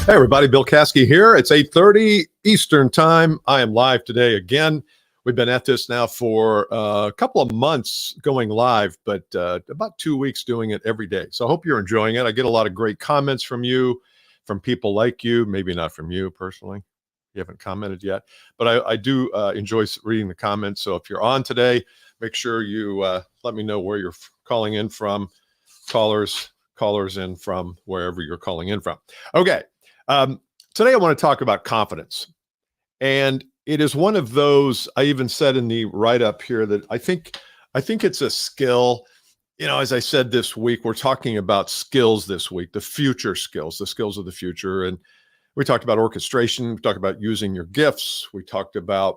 Hey everybody, Bill Caskey here. It's 8:30 Eastern time. I am live today again. We've been at this now for a couple of months going live, but about 2 weeks doing it every day. So I hope you're enjoying it. I get a lot of great comments from you, from people like you, maybe not from you personally. You haven't commented yet, but I do enjoy reading the comments. So if you're on today, make sure you let me know where you're calling in from, callers in from wherever you're calling in from. Okay. Today I want to talk about confidence. And it is one of those, I even said in the write-up here that I think it's a skill. You know, as I said this week, we're talking about skills this week, the future skills, the skills of the future. And we talked about orchestration, we talked about using your gifts, we talked about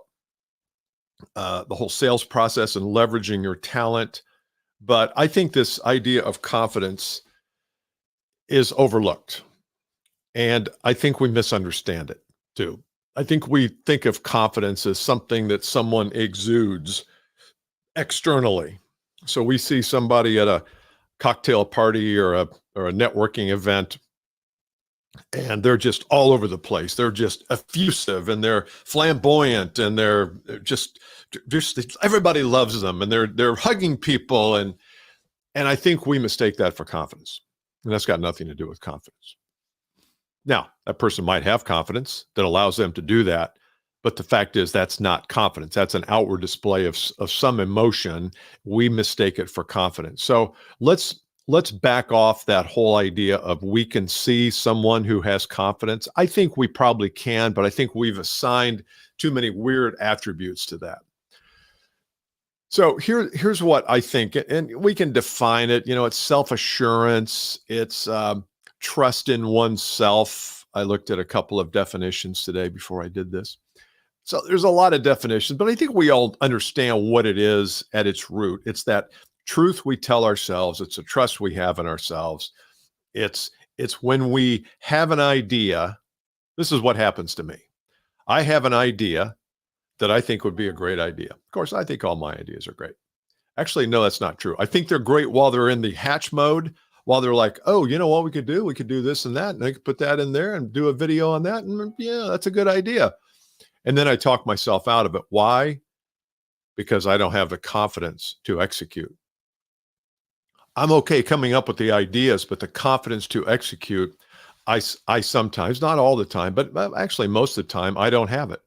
the whole sales process and leveraging your talent. But I think this idea of confidence is overlooked. And I think we misunderstand it too. I think we think of confidence as something that someone exudes externally. So we see somebody at a cocktail party or a networking event, and they're just all over the place. They're just effusive and they're flamboyant and they're just everybody loves them and they're hugging people, and I think we mistake that for confidence. And that's got nothing to do with confidence. Now, that person might have confidence that allows them to do that, but the fact is that's not confidence. That's an outward display of some emotion. We mistake it for confidence. So let's back off that whole idea of we can see someone who has confidence. I think we probably can, but I think we've assigned too many weird attributes to that. So here's what I think, and we can define it. You know, it's self-assurance. It's trust in oneself. I looked at a couple of definitions today before I did this. So there's a lot of definitions, but I think we all understand what it is at its root. It's that truth we tell ourselves. It's a trust we have in ourselves. It's when we have an idea. This is what happens to me. I have an idea that I think would be a great idea. Of course, I think all my ideas are great. Actually, no, that's not true. I think they're great while they're in the hatch mode. While they're like, oh, you know what we could do? We could do this and that, and I could put that in there and do a video on that. And yeah, that's a good idea. And then I talk myself out of it. Why? Because I don't have the confidence to execute. I'm okay coming up with the ideas, but the confidence to execute, I sometimes, not all the time, but actually most of the time, I don't have it.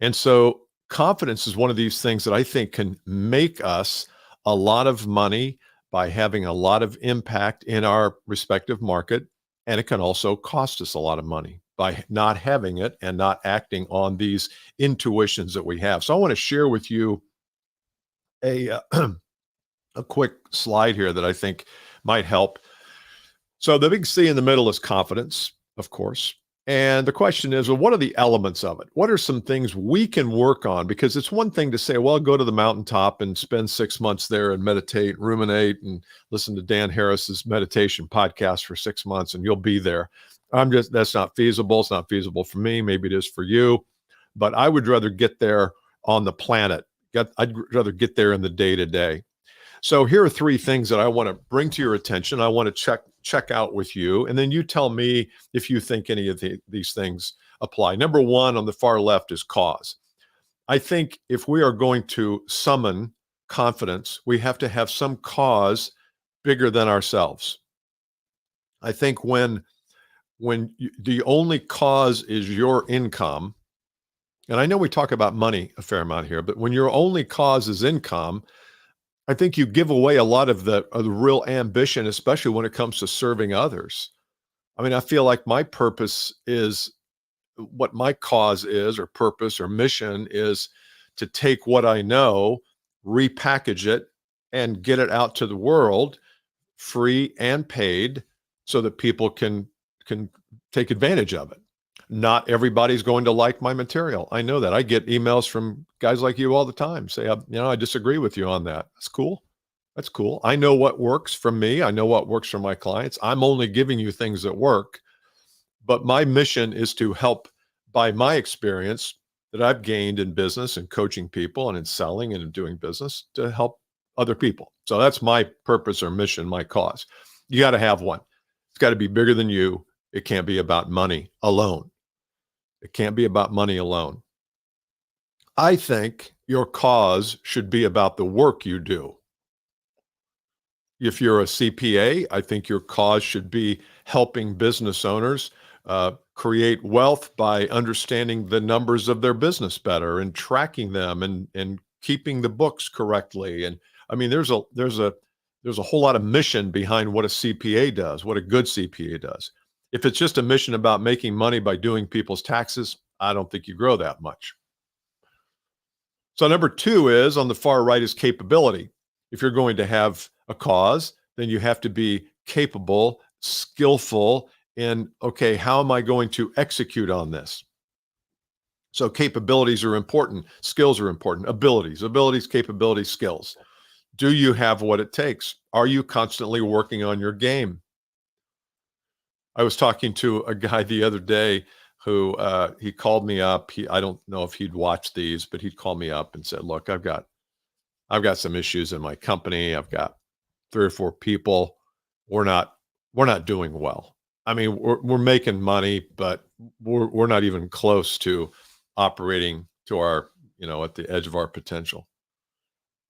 And so confidence is one of these things that I think can make us a lot of money by having a lot of impact in our respective market. And it can also cost us a lot of money by not having it and not acting on these intuitions that we have. So I want to share with you a quick slide here that I think might help. So the big C in the middle is confidence, of course. And the question is, well, what are the elements of it? What are some things we can work on? Because it's one thing to say, well, go to the mountaintop and spend 6 months there and meditate, ruminate, and listen to Dan Harris's meditation podcast for 6 months, and you'll be there. That's not feasible. It's not feasible for me. Maybe it is for you. But I would rather get there on the planet. I'd rather get there in the day-to-day. So here are 3 things that I want to bring to your attention. I want to check out with you, and then you tell me if you think any of these things apply. Number 1 on the far left is cause. I think if we are going to summon confidence, we have to have some cause bigger than ourselves. I think when the only cause is your income, and I know we talk about money a fair amount here, but when your only cause is income, I think you give away a lot of the real ambition, especially when it comes to serving others. I mean, I feel like my purpose is what my cause is, or purpose or mission is to take what I know, repackage it, and get it out to the world free and paid so that people can take advantage of it. Not everybody's going to like my material. I know that. I get emails from guys like you all the time say, I disagree with you on that. That's cool. That's cool. I know what works for me. I know what works for my clients. I'm only giving you things that work. But my mission is to help, by my experience that I've gained in business and coaching people and in selling and in doing business, to help other people. So that's my purpose or mission, my cause. You got to have one. It's got to be bigger than you. It can't be about money alone. It can't be about money alone. I think your cause should be about the work you do. If you're a CPA, I think your cause should be helping business owners create wealth by understanding the numbers of their business better and tracking them and keeping the books correctly. And I mean, there's a whole lot of mission behind what a CPA does, what a good CPA does. If it's just a mission about making money by doing people's taxes, I don't think you grow that much. So number two is on the far right is capability. If you're going to have a cause, then you have to be capable, skillful in, okay, how am I going to execute on this? So capabilities are important. Skills are important. Abilities, capabilities, skills. Do you have what it takes? Are you constantly working on your game? I was talking to a guy the other day who he called me up. I don't know if he'd watched these, but he'd call me up and said, "Look, I've got some issues in my company. I've got 3 or 4 people. We're not doing well. I mean, we're making money, but we're not even close to operating to our, at the edge of our potential."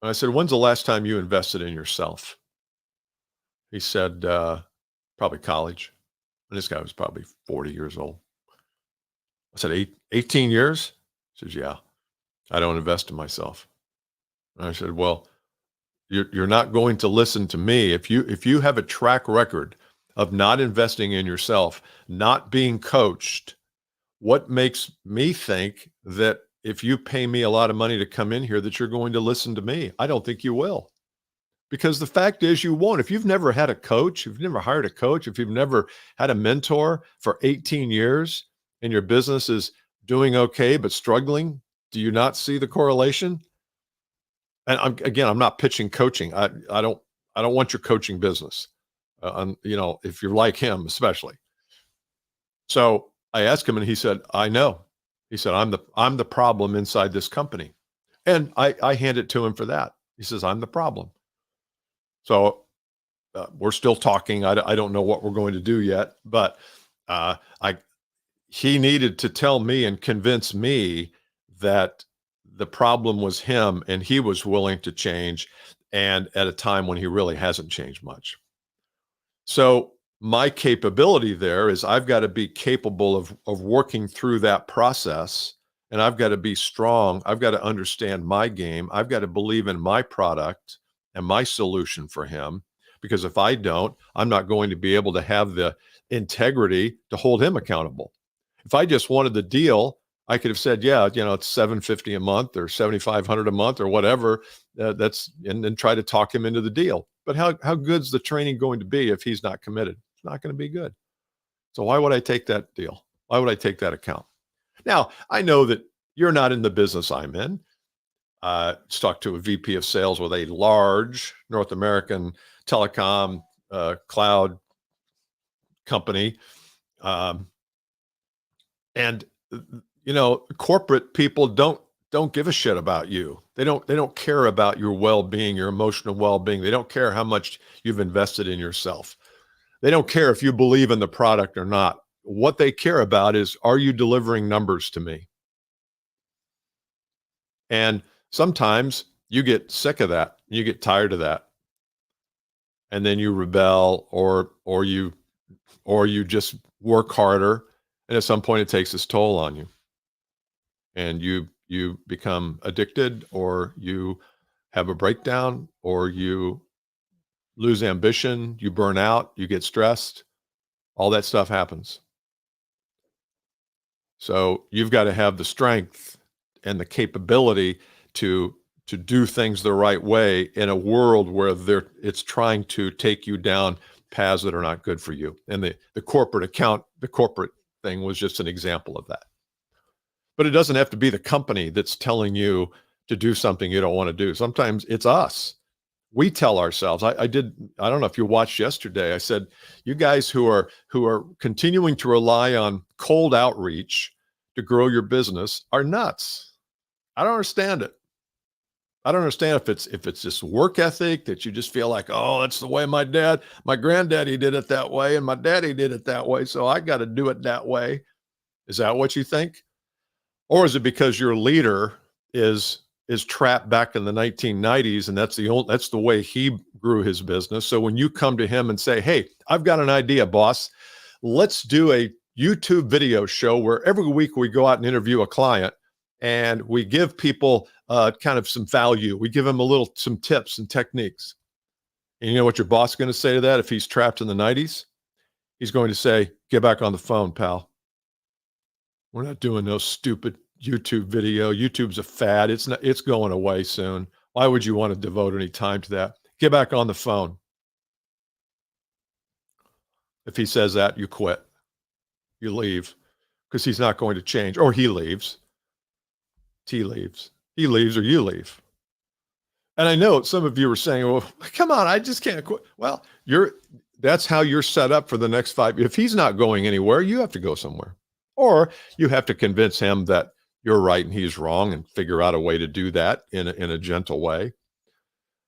And I said, "When's the last time you invested in yourself?" He said, "Probably college." And this guy was probably 40 years old. I said, 18 years? He says, "Yeah, I don't invest in myself." And I said, "Well, you're not going to listen to me. If you have a track record of not investing in yourself, not being coached, what makes me think that if you pay me a lot of money to come in here that you're going to listen to me? I don't think you will. Because the fact is you won't. If you've never had a coach, if you've never hired a coach, if you've never had a mentor for 18 years and your business is doing okay but struggling, do you not see the correlation?" And I'm not pitching coaching. I don't want your coaching business. If you're like him, especially. So I asked him, and he said, "I know." He said, "I'm the problem inside this company," and I hand it to him for that. He says, "I'm the problem." So we're still talking. I don't know what we're going to do yet, but I he needed to tell me and convince me that the problem was him and he was willing to change, and at a time when he really hasn't changed much. So my capability there is I've got to be capable of working through that process, and I've got to be strong. I've got to understand my game. I've got to believe in my product and my solution for him, because if I don't, I'm not going to be able to have the integrity to hold him accountable. If I just wanted the deal, I could have said, "Yeah, it's 750 a month or 7,500 a month or whatever." And then try to talk him into the deal. But how good's the training going to be if he's not committed? It's not going to be good. So why would I take that deal? Why would I take that account? Now I know that you're not in the business I'm in. Just talked to a VP of sales with a large North American telecom cloud company. Um, and corporate people don't give a shit about you. They don't care about your well-being, your emotional well-being. They don't care how much you've invested in yourself. They don't care if you believe in the product or not. What they care about is, are you delivering numbers to me? And sometimes you get sick of that. You get tired of that. And then you rebel, or you just work harder, and at some point it takes its toll on you, and you become addicted, or you have a breakdown, or you lose ambition, you burn out, you get stressed. All that stuff happens. So you've got to have the strength and the capability to do things the right way in a world where it's trying to take you down paths that are not good for you. And the corporate thing was just an example of that. But it doesn't have to be the company that's telling you to do something you don't want to do. Sometimes it's us. We tell ourselves. I don't know if you watched yesterday. I said, you guys who are continuing to rely on cold outreach to grow your business are nuts. I don't understand it. I don't understand if it's this work ethic that you just feel like, oh, that's the way my granddaddy did it that way, and my daddy did it that way, so I got to do it that way. Is that what you think? Or is it because your leader is trapped back in the 1990s and that's the way he grew his business? So when you come to him and say, "Hey, I've got an idea, boss. Let's do a YouTube video show where every week we go out and interview a client and we give people kind of some value. We give them some tips and techniques." And you know what your boss is going to say to that if he's trapped in the 90s? He's going to say, "Get back on the phone, pal. We're not doing no stupid YouTube video. YouTube's a fad. It's going away soon. Why would you want to devote any time to that? Get back on the phone." If he says that, you quit. You leave because he's not going to change, or he leaves. He leaves. He leaves or you leave. And I know some of you are saying, "Well, come on, I just can't quit." Well, that's how you're set up for the next 5 years. If he's not going anywhere, you have to go somewhere. Or you have to convince him that you're right and he's wrong and figure out a way to do that in a gentle way.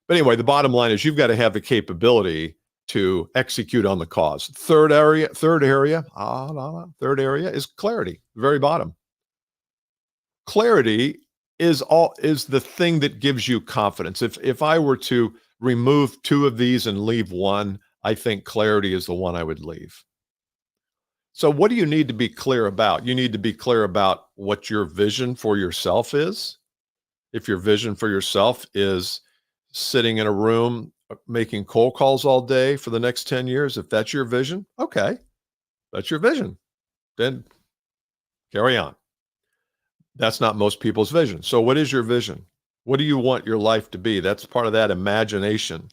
But anyway, the bottom line is you've got to have the capability to execute on the cause. Third area is clarity, the very bottom. Clarity is the thing that gives you confidence. If I were to remove 2 of these and leave 1, I think clarity is the one I would leave. So what do you need to be clear about? You need to be clear about what your vision for yourself is. If your vision for yourself is sitting in a room making cold calls all day for the next 10 years, if that's your vision, okay, that's your vision. Then carry on. That's not most people's vision. So what is your vision? What do you want your life to be? That's part of that imagination.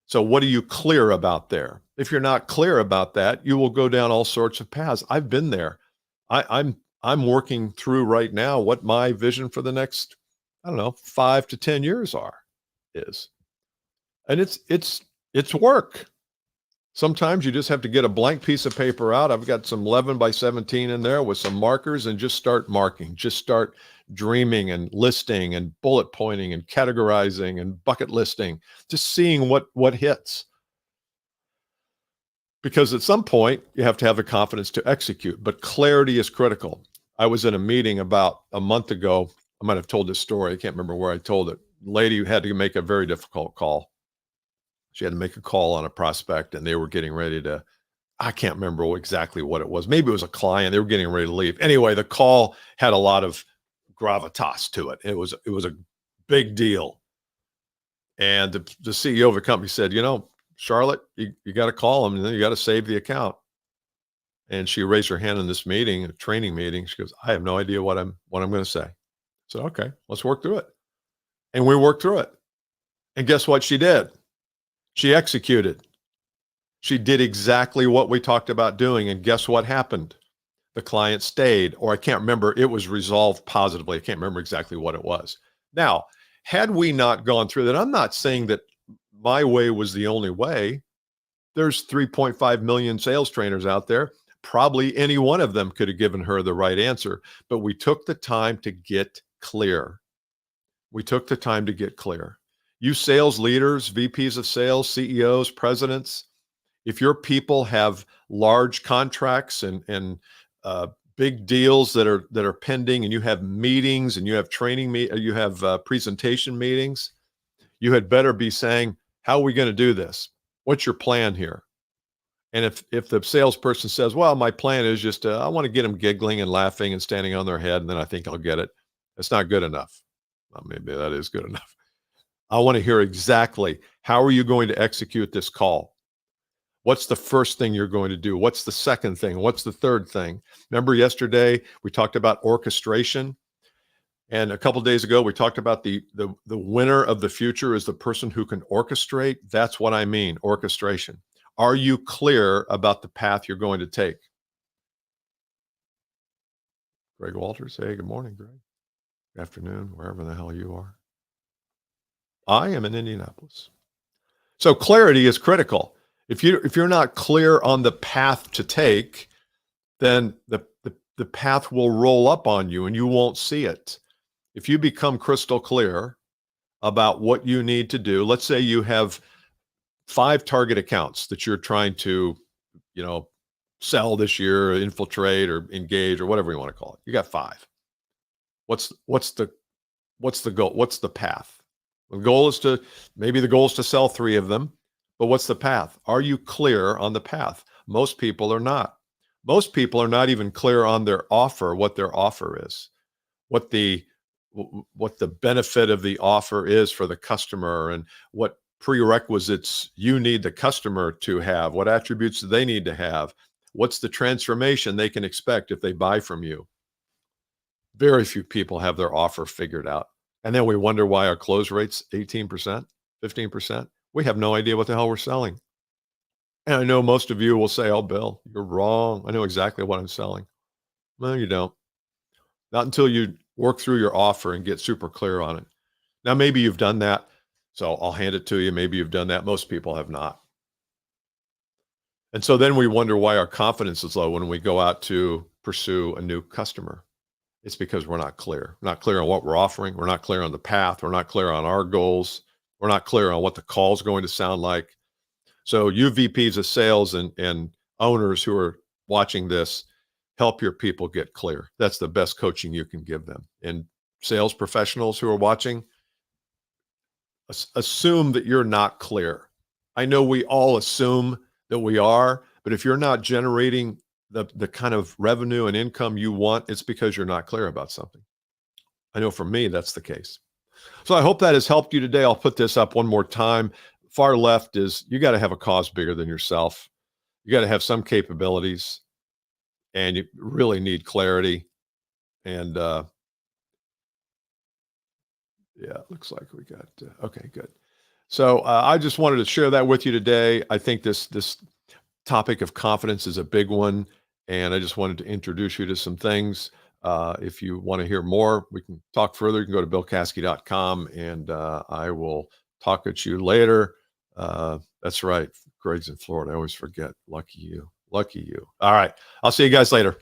So what are you clear about there? If you're not clear about that, you will go down all sorts of paths. I've been there. I'm working through right now what my vision for the next, I don't know, 5 to 10 years is. And it's work. Sometimes you just have to get a blank piece of paper out. I've got some 11 by 17 in there with some markers and just start marking. Just start dreaming and listing and bullet pointing and categorizing and bucket listing, just seeing what hits. Because at some point you have to have the confidence to execute, but clarity is critical. I was in a meeting about a month ago. I might have told this story. I can't remember where I told it. A lady who had to make a very difficult call. She had to make a call on a prospect and they were getting ready to, I can't remember exactly what it was. Maybe it was a client. They were getting ready to leave. Anyway, the call had a lot of gravitas to it. It was a big deal. And the CEO of the company said, "Charlotte, you got to call them and then you got to save the account." And she raised her hand in this meeting, a training meeting. She goes, "I have no idea what I'm going to say." I said, "Okay, let's work through it." And we worked through it. And guess what she did? She executed. She did exactly what we talked about doing. And guess what happened? The client stayed, or I can't remember. It was resolved positively. I can't remember exactly what it was. Now, had we not gone through that, I'm not saying that my way was the only way. There's 3.5 million sales trainers out there. Probably any one of them could have given her the right answer, but we took the time to get clear. We took the time to get clear. You sales leaders, VPs of sales, CEOs, presidents, if your people have large contracts and big deals that are pending, and you have meetings and you have you have presentation meetings, you had better be saying, "How are we going to do this? What's your plan here?" And if the salesperson says, "Well, my plan is just I want to get them giggling and laughing and standing on their head, and then I think I'll get it," that's not good enough. Well, maybe that is good enough. I want to hear exactly how are you going to execute this call? What's the first thing you're going to do? What's the second thing? What's the third thing? Remember yesterday we talked about orchestration, and a couple of days ago we talked about the winner of the future is the person who can orchestrate. That's what I mean, orchestration. Are you clear about the path you're going to take? Greg Walters, hey, good morning, Greg. Good afternoon, wherever the hell you are. I am in Indianapolis. So clarity is critical. If you're not clear on the path to take, then the path will roll up on you and you won't see it. If you become crystal clear about what you need to do. Let's say you have 5 target accounts that you're trying to, sell this year, or infiltrate or engage or whatever you want to call it. You got 5. What's the goal? What's the path? Maybe the goal is to sell 3 of them, but what's the path? Are you clear on the path? Most people are not. Most people are not even clear on their offer, what their offer is, what the benefit of the offer is for the customer, and what prerequisites you need the customer to have, what attributes do they need to have, what's the transformation they can expect if they buy from you. Very few people have their offer figured out. And then we wonder why our close rate's 18%, 15%. We have no idea what the hell we're selling. And I know most of you will say, "Oh, Bill, you're wrong. I know exactly what I'm selling." No, you don't. Not until you work through your offer and get super clear on it. Now, maybe you've done that, so I'll hand it to you. Maybe you've done that. Most people have not. And so then we wonder why our confidence is low when we go out to pursue a new customer. It's because we're not clear. We're not clear on what we're offering. We're not clear on the path. We're not clear on our goals. We're not clear on what the call is going to sound like. So you VPs of sales and owners who are watching this, help your people get clear. That's the best coaching you can give them. And sales professionals who are watching, assume that you're not clear. I know we all assume that we are, but if you're not generating the kind of revenue and income you want, it's because you're not clear about something. I know for me, that's the case. So I hope that has helped you today. I'll put this up one more time. Far left is you got to have a cause bigger than yourself. You got to have some capabilities, and you really need clarity. And yeah, it looks like we got, okay, good. So I just wanted to share that with you today. I think this topic of confidence is a big one, and I just wanted to introduce you to some things. If you want to hear more, we can talk further. You can go to billcaskey.com, and I will talk at you later. That's right. Greg's in Florida. I always forget. Lucky you. Lucky you. All right. I'll see you guys later.